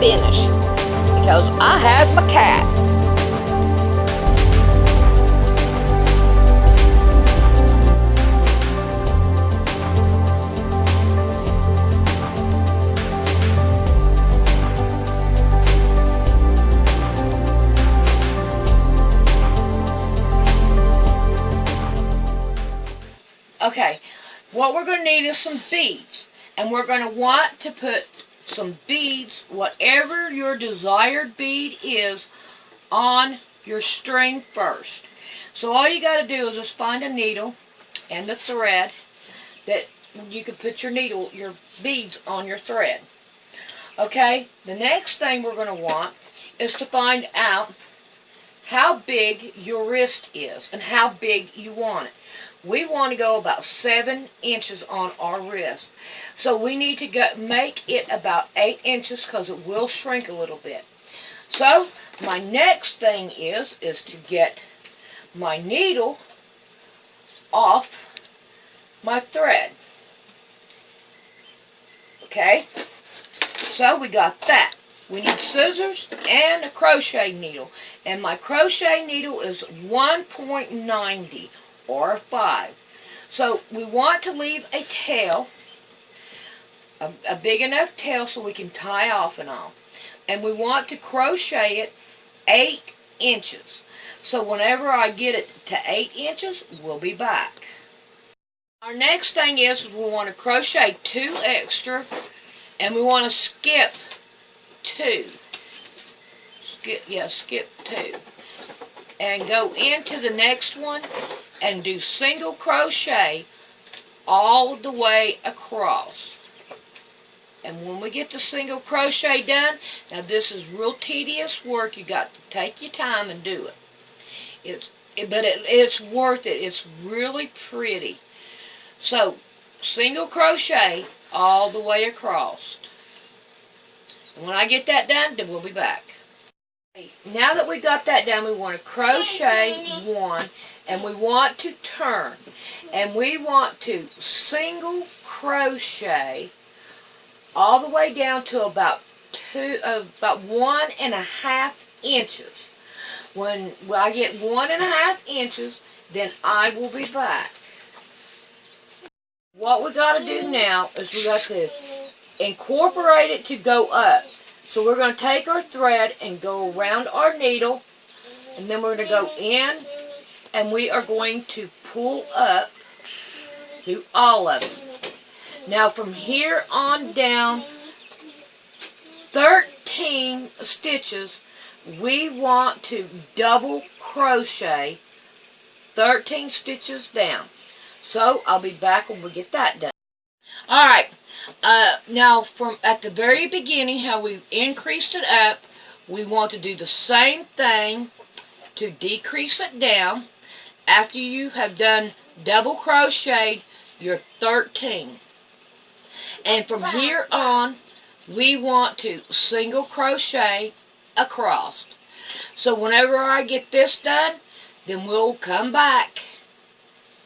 finish because I have my cat. Okay, what we're going to need is some beads, and we're going to want to put some beads, whatever your desired bead is, on your string first. So all you got to do is just find a needle and the thread that you can put your beads on your thread. Okay, the next thing we're going to want is to find out how big your wrist is and how big you want it. We want to go about 7 inches on our wrist. So we need to make it about 8 inches because it will shrink a little bit. So my next thing is to get my needle off my thread. Okay? So we got that. We need scissors and a crochet needle. And my crochet needle is 1.90. or 5. So we want to leave a tail, a big enough tail so we can tie off and all. And we want to crochet it 8 inches. So whenever I get it to 8 inches, we'll be back. Our next thing is we want to crochet 2 extra, and we want to skip 2. Skip 2. And go into the next one and do single crochet all the way across. And when we get the single crochet done, now this is real tedious work. You got to take your time and do it. It's worth it. It's really pretty. So single crochet all the way across. And when I get that done, then we'll be back. Now that we got that done, we want to crochet 1, and we want to turn, and we want to single crochet all the way down to about 1.5 inches. When I get 1.5 inches, then I will be back. What we got to do now is we got to incorporate it to go up. So we're going to take our thread and go around our needle, and then we're going to go in, and we are going to pull up to all of them. Now from here on down, 13 stitches, we want to double crochet 13 stitches down. So I'll be back when we get that done. Alright. Now, from at the very beginning, how we've increased it up, we want to do the same thing to decrease it down after you have done double crocheted your 13. And from here on, we want to single crochet across. So whenever I get this done, then we'll come back.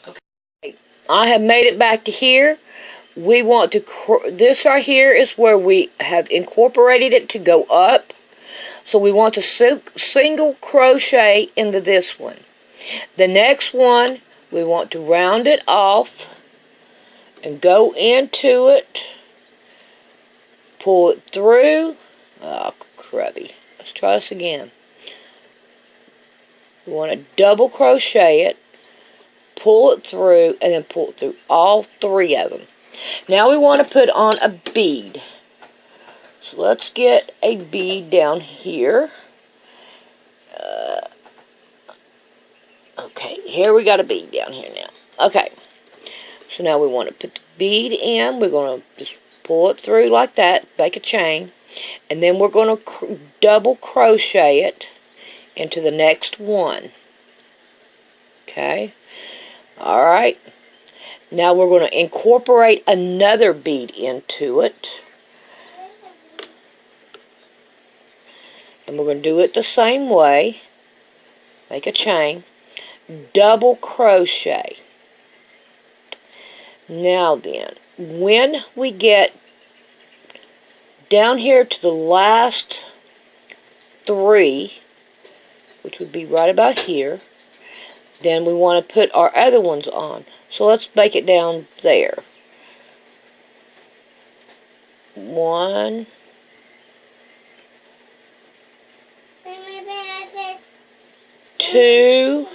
Okay. I have made it back to here. We want to, this right here is where we have incorporated it to go up. So we want to single crochet into this one. The next one, we want to round it off and go into it. Pull it through. Oh, crubby. Let's try this again. We want to double crochet it, pull it through, and then pull it through all 3 of them. Now we want to put on a bead. So let's get a bead down here. Okay, here we got a bead down here now. Okay, so now we want to put the bead in. We're going to just pull it through like that, make a chain, and then we're going to double crochet it into the next one. Okay, all right. Now we're going to incorporate another bead into it. And we're going to do it the same way. Make a chain. Double crochet. Now then, when we get down here to the last 3, which would be right about here. Then we want to put our other ones on. So let's make it down there. 1, 2,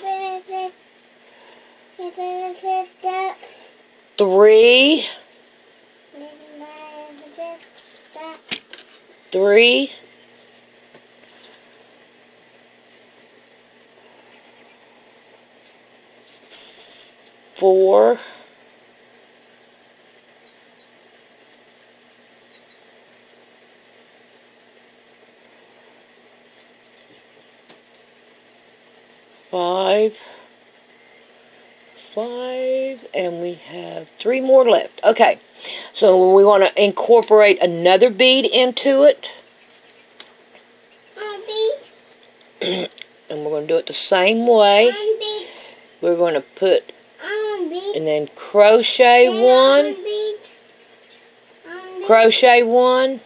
3, 3, 4, 5, and we have 3 more left. Okay, so we want to incorporate another bead into it. And we're going to do it the same way. We're going to put, and then crochet 1, crochet 1,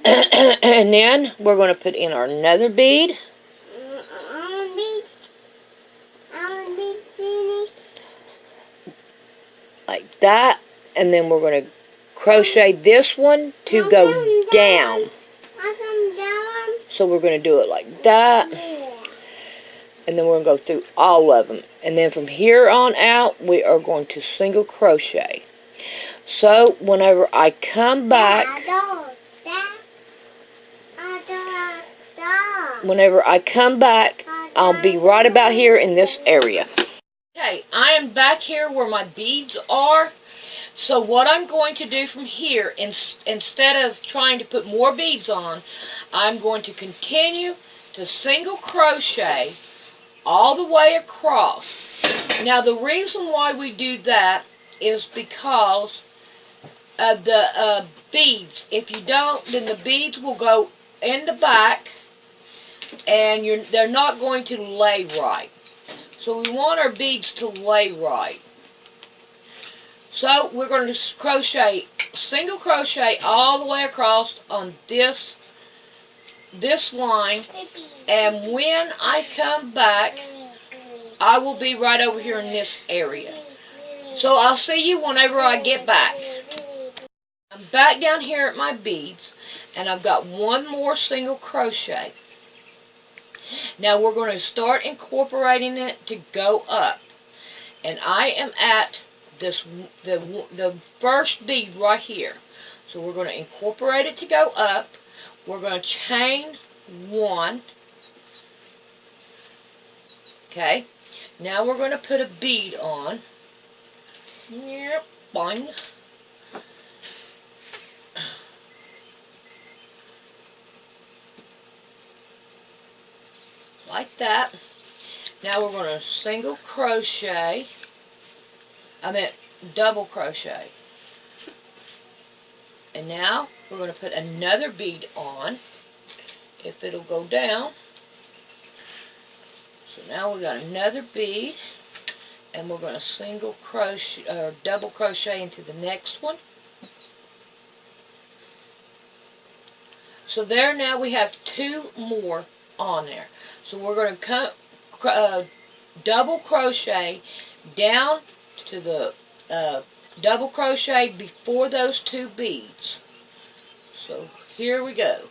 and then we're going to put in our another bead. Like that, and then we're going to crochet this one to go down. So we're going to do it like that, and then we're going to go through all of them. And then from here on out, we are going to single crochet. So whenever I come back, I'll be right about here in this area. Okay, I am back here where my beads are. So what I'm going to do from here, instead of trying to put more beads on, I'm going to continue to single crochet all the way across. Now the reason why we do that is because of the beads. If you don't, then the beads will go in the back and they're not going to lay right. So we want our beads to lay right. So we're going to crochet, single crochet all the way across on this line, and when I come back, I will be right over here in this area. So I'll see you whenever I get back. I'm back down here at my beads, and I've got one more single crochet. Now we're going to start incorporating it to go up, and I am at the first bead right here. So we're going to incorporate it to go up. We're going to chain 1. Okay. Now we're going to put a bead on. Yep, boing. Like that. Now we're going to single crochet. Double crochet. And now we're going to put another bead on, if it'll go down. So now we got another bead, and we're going to single crochet or double crochet into the next one. So there, now we have 2 more on there. So we're going to double crochet down to the double crochet before those 2 beads. So here we go.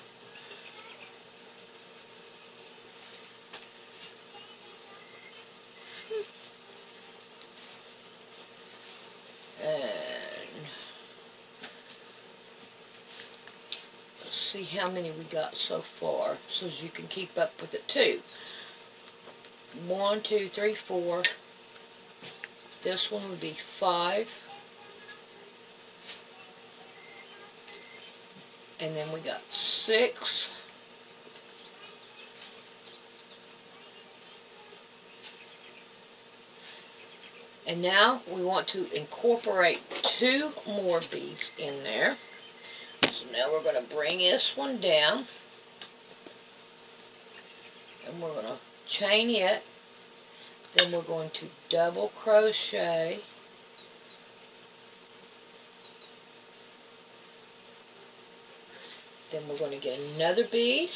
And let's see how many we got so far, so as you can keep up with it too. 1, 2, 3, 4. This one would be 5. And then we got 6. And now we want to incorporate 2 more beads in there. So now we're going to bring this one down. And we're going to chain it. Then we're going to double crochet. Then we're going to get another bead.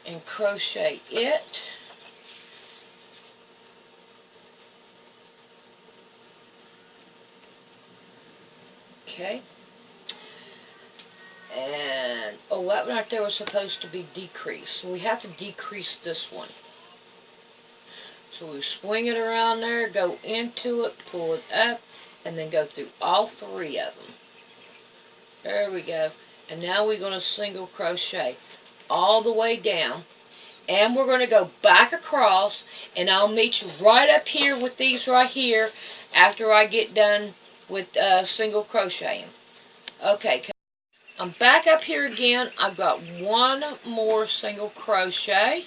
And crochet it. Okay. And, oh, that one right there was supposed to be decreased. So we have to decrease this one. So we swing it around there, go into it, pull it up, and then go through all three of them. There we go. And now we're going to single crochet all the way down. And we're going to go back across, and I'll meet you right up here with these right here after I get done with single crocheting. Okay, I'm back up here again. I've got one more single crochet,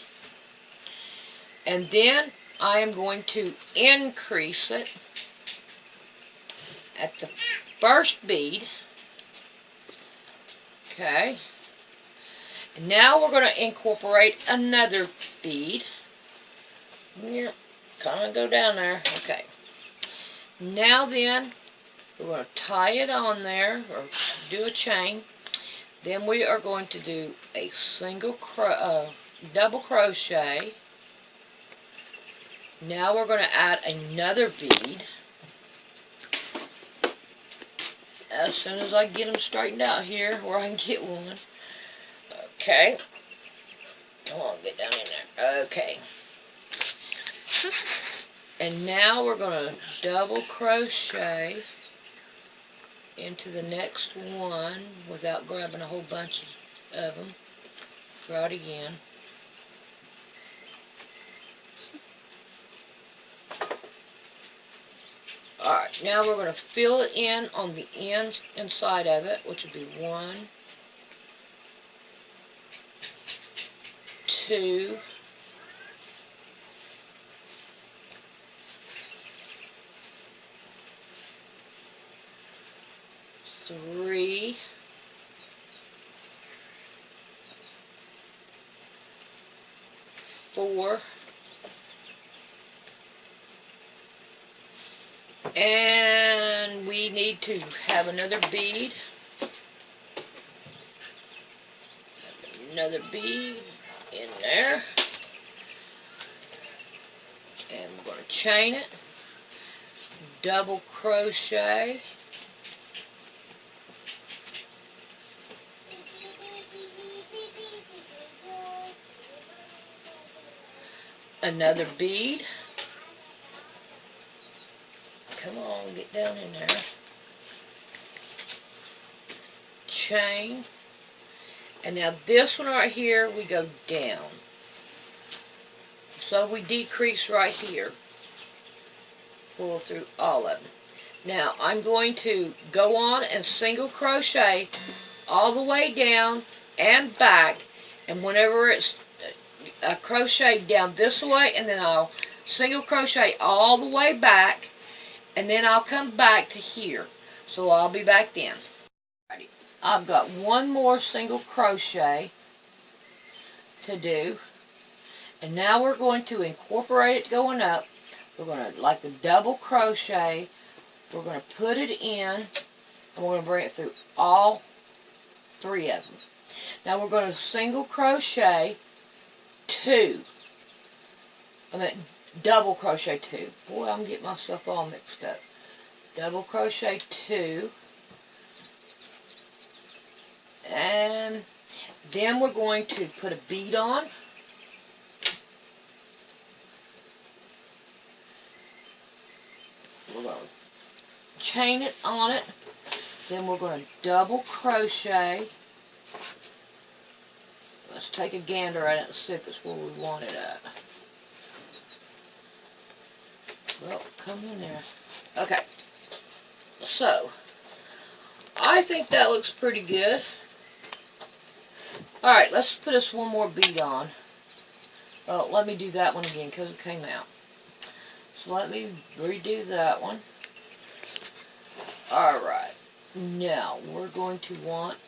and then I am going to increase it at the first bead. Okay. And now we're going to incorporate another bead. Here, kind of go down there. Okay. Now then, we're going to tie it on there, or do a chain. Then we are going to do a double crochet. Now we're going to add another bead. As soon as I get them straightened out here, where I can get one. Okay. Come on, get down in there. Okay. And now we're going to double crochet into the next one without grabbing a whole bunch of them. Try it again. Alright, now we're going to fill it in on the inside of it, which would be 1, 2, 3, 4, and we need to have another bead. Another bead in there. And we're going to chain it. Double crochet. Another bead. Come on, get down in there. Chain. And now this one right here, we go down. So we decrease right here. Pull through all of them. Now I'm going to go on and single crochet all the way down and back. And whenever it's crochet down this way, and then I'll single crochet all the way back. And then I'll come back to here. So I'll be back then. I've got one more single crochet to do. And now we're going to incorporate it going up. We're going to, like the double crochet, we're going to put it in. And we're going to bring it through all three of them. Now we're going to single crochet 2. Double crochet 2. Boy, I'm getting myself all mixed up. Double crochet 2. And then we're going to put a bead on. We're going to chain it on it. Then we're going to double crochet. Let's take a gander at it and see if it's where we want it at. Well, come in there. Okay. So, I think that looks pretty good. Alright, let's put us one more bead on. Well, let me do that one again because it came out. So let me redo that one. Alright. Now, we're going to want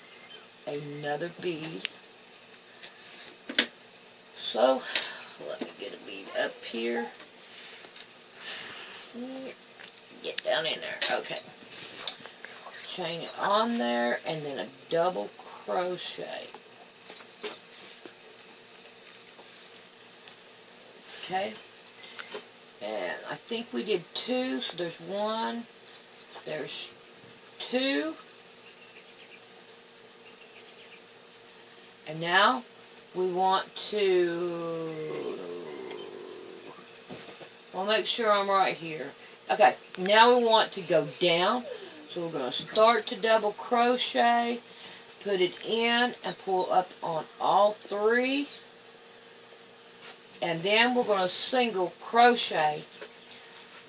another bead. So, let me get a bead up here. get down in there. Okay. Chain it on there, and then a double crochet. Okay. And I think we did 2, so there's 1, there's 2. And now we want to, I'll make sure I'm right here. Okay, now we want to go down. So we're going to start to double crochet, put it in, and pull up on all 3. And then we're going to single crochet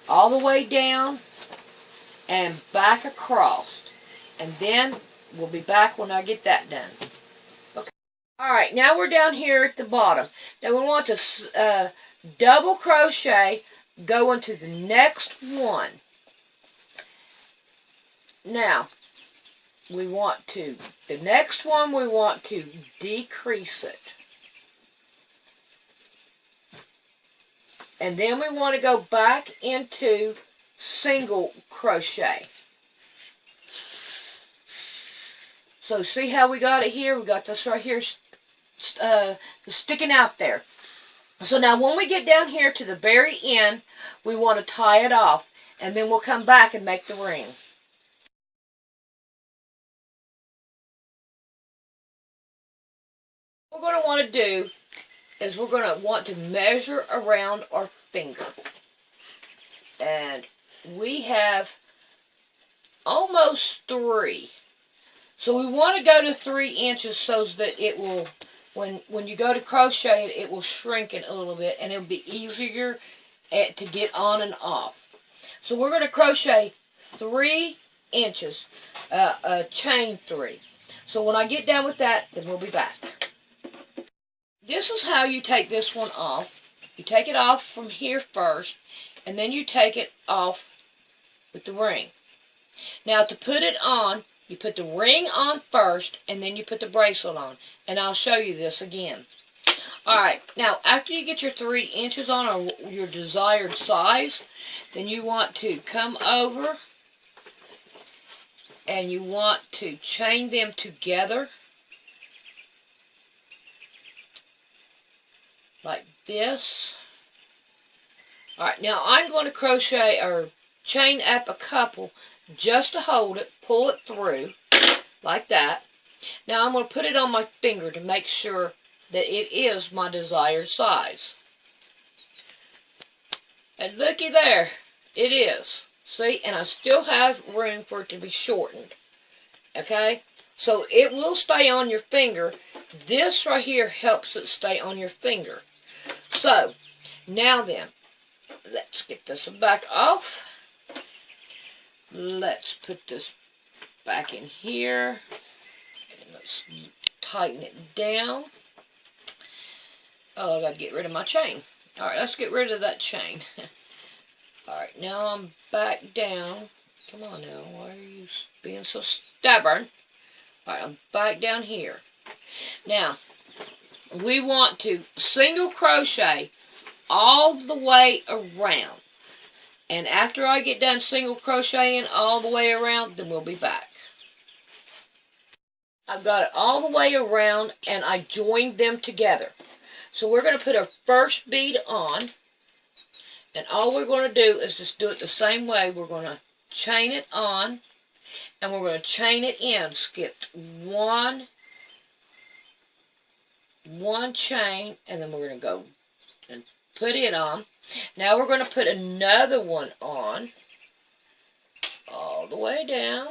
all the way down and back across. And then we'll be back when I get that done. Okay. Alright, now we're down here at the bottom. Now we want to double crochet, go into the next one. Now, we want to, the next one we want to decrease it. And then we want to go back into single crochet. So see how we got it here? We got this right here sticking out there. So now when we get down here to the very end, we want to tie it off. And then we'll come back and make the ring. What we're going to want to do is we're going to want to measure around our finger. And we have almost 3. So we want to go to 3 inches so that it will, when you go to crochet it, it will shrink it a little bit and it'll be easier to get on and off. So we're going to crochet 3 inches, chain 3. So when I get done with that, then we'll be back. This is how you take this one off. You take it off from here first, and then you take it off with the ring. Now to put it on, you put the ring on first, and then you put the bracelet on. And I'll show you this again. Alright, now after you get your 3 inches on, or your desired size, then you want to come over, and you want to chain them together. Like this. Alright, now I'm going to crochet or chain up a couple just to hold it, pull it through, like that. Now I'm going to put it on my finger to make sure that it is my desired size. And looky there, it is. See, and I still have room for it to be shortened. Okay? So it will stay on your finger. This right here helps it stay on your finger. So, now then, let's get this back off. Let's put this back in here. And let's tighten it down. Oh, I gotta get rid of my chain. Alright, let's get rid of that chain. Alright, now I'm back down. Come on now, why are you being so stubborn? Alright, I'm back down here. Now, we want to single crochet all the way around. And after I get done single crocheting all the way around, then we'll be back. I've got it all the way around and I joined them together. So we're going to put our first bead on. And all we're going to do is just do it the same way. We're going to chain it on. And we're going to chain it in. Skip one chain, and then we're going to go and put it on. Now we're going to put another one on all the way down.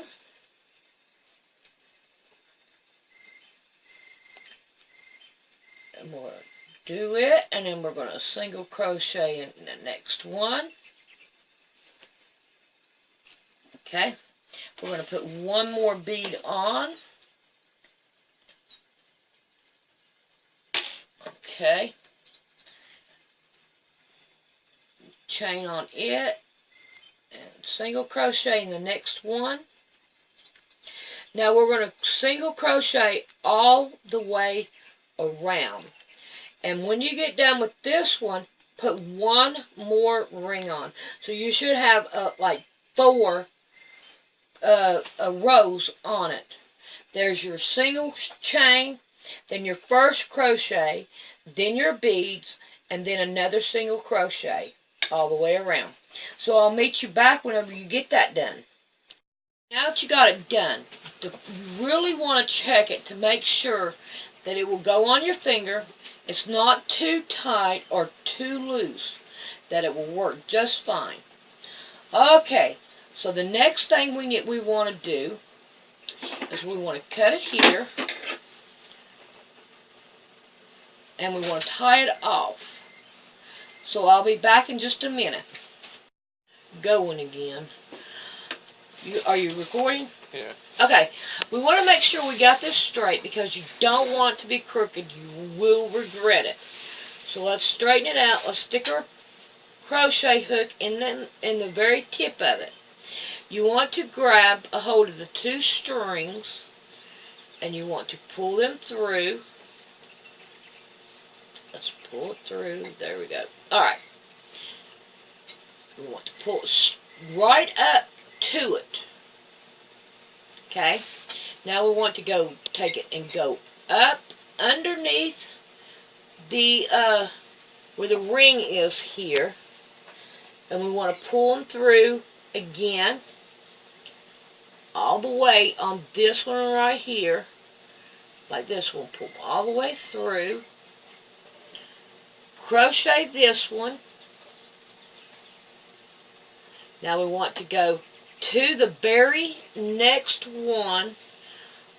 And we'll do it, and then we're going to single crochet in the next one. Okay, we're going to put one more bead on. Okay, chain on it, and single crochet in the next one. Now we're going to single crochet all the way around. And when you get done with this one, put one more ring on. So you should have like 4 rows on it. There's your single chain, then your first crochet, then your beads, and then another single crochet all the way around. So I'll meet you back whenever you get that done. Now that you got it done, you really want to check it to make sure that it will go on your finger. It's not too tight or too loose, that it will work just fine. Okay, so the next thing we want to do is we want to cut it here, and we want to tie it off. So I'll be back in just a minute. Going again. Are you recording? Yeah. Okay, we want to make sure we got this straight because you don't want it to be crooked. You will regret it. So let's straighten it out. Let's stick our crochet hook in the very tip of it. You want to grab a hold of the 2 strings and you want to pull them through. Let's pull it through. There we go. Alright. We want to pull it right up to it. Okay? Now we want to take it and go up underneath the, where the ring is here. And we want to pull them through again. All the way on this one right here. Like this one. Pull all the way through. Crochet this one. Now we want to go to the very next one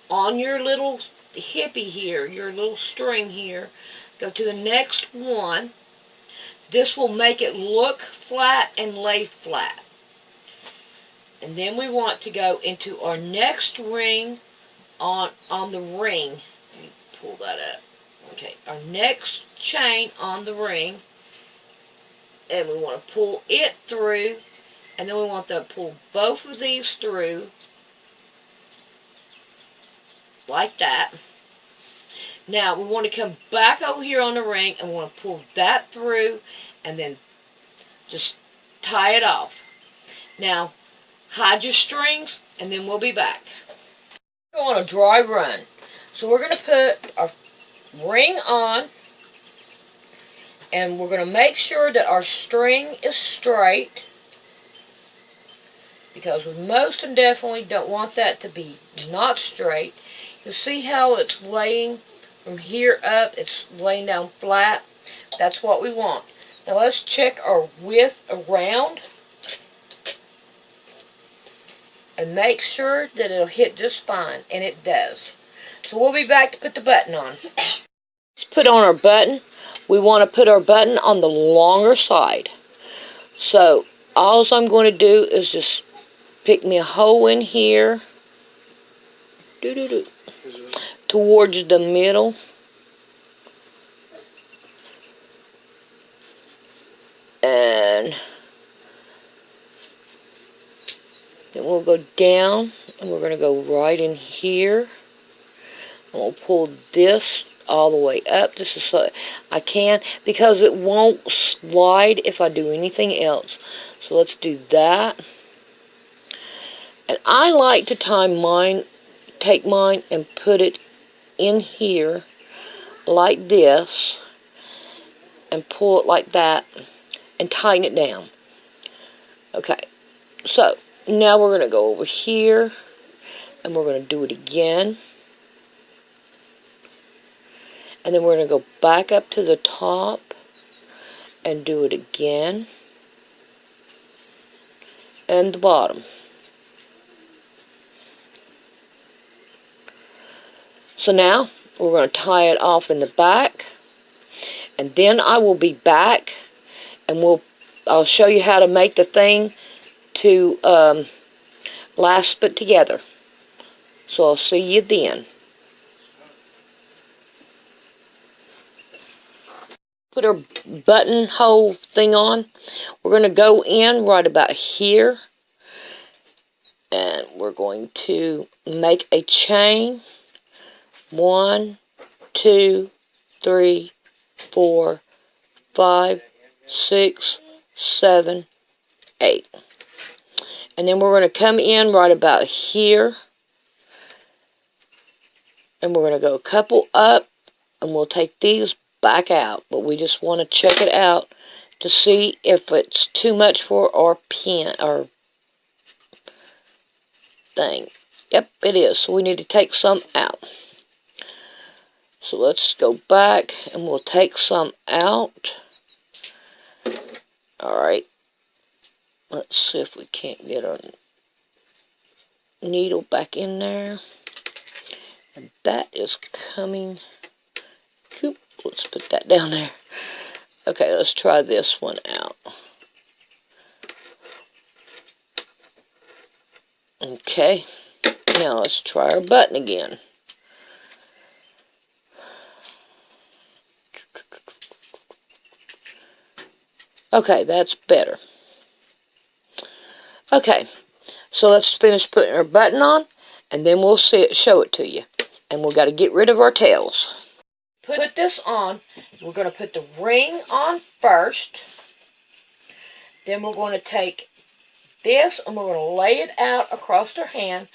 on your little hippie here, your little string here. Go to the next one. This will make it look flat and lay flat. And then we want to go into our next ring on the ring. Let me pull that up. Okay, our next chain on the ring. And we want to pull it through. And then we want to pull both of these through. Like that. Now we want to come back over here on the ring and we want to pull that through and then just tie it off. Now hide your strings and then we'll be back. Go on a dry run. So we're going to put our ring on and we're going to make sure that our string is straight, because we most and definitely don't want that to be not straight. You see how it's laying from here up, it's laying down flat. That's what we want. Now let's check our width around and make sure that it'll hit just fine, and it does. So we'll be back to put the button on. Let's put on our button. We want to put our button on the longer side. So all I'm going to do is just pick me a hole in here. Towards the middle. And then we'll go down and we're going to go right in here. And we'll pull this all the way up. This is so I can, because it won't slide if I do anything else. So let's do that. And I like to take mine and put it in here like this and pull it like that and tighten it down. Okay, so now we're going to go over here and we're going to do it again. And then we're going to go back up to the top and do it again. And the bottom. So now we're going to tie it off in the back, and then I will be back and I'll show you how to make the thing to lasp it together. So I'll see you then. Put our buttonhole thing on. We're going to go in right about here, and we're going to make a chain. 1, 2, 3, 4, 5, 6, 7, 8. And then we're going to come in right about here. And we're going to go a couple up. And we'll take these back out. But we just want to check it out to see if it's too much for our pin or thing. Yep, it is. So we need to take some out. So let's go back and we'll take some out. Alright. Let's see if we can't get our needle back in there. And that is coming. Oop, let's put that down there. Okay, let's try this one out. Okay. Now let's try our button again. Okay, that's better. Okay, so let's finish putting our button on, and then we'll show it to you. And we've got to get rid of our tails. Put this on. We're going to put the ring on first. Then we're going to take this, and we're going to lay it out across our hand.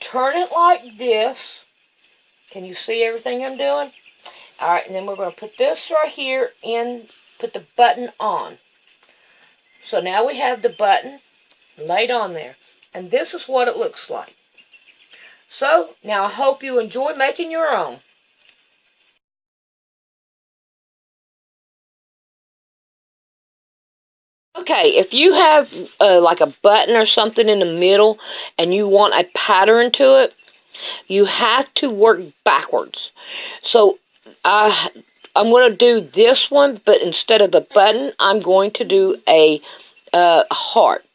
Turn it like this. Can you see everything I'm doing? Alright, and then we're going to put this right here in, put the button on. So now we have the button laid on there. And this is what it looks like. So, now I hope you enjoy making your own. Okay, if you have like a button or something in the middle and you want a pattern to it, you have to work backwards. So, I'm going to do this one, but instead of the button, I'm going to do a heart.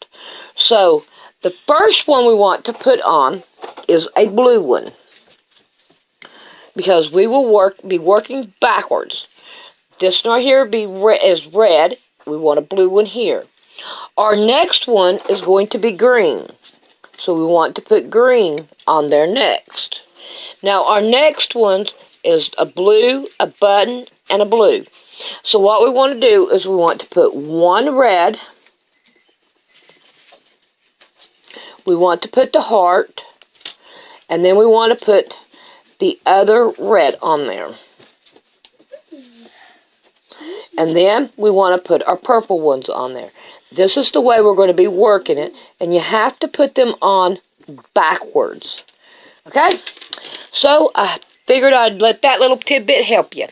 So, the first one we want to put on is a blue one, because we will be working backwards. This one right here is red. We want a blue one here. Our next one is going to be green, so we want to put green on there next. Now our next one is a blue, a button, and a blue. So what we want to do is we want to put one red. We want to put the heart, and then we want to put the other red on there. And then we want to put our purple ones on there. This is the way we're going to be working it, and you have to put them on backwards. Okay? So I figured I'd let that little tidbit help you.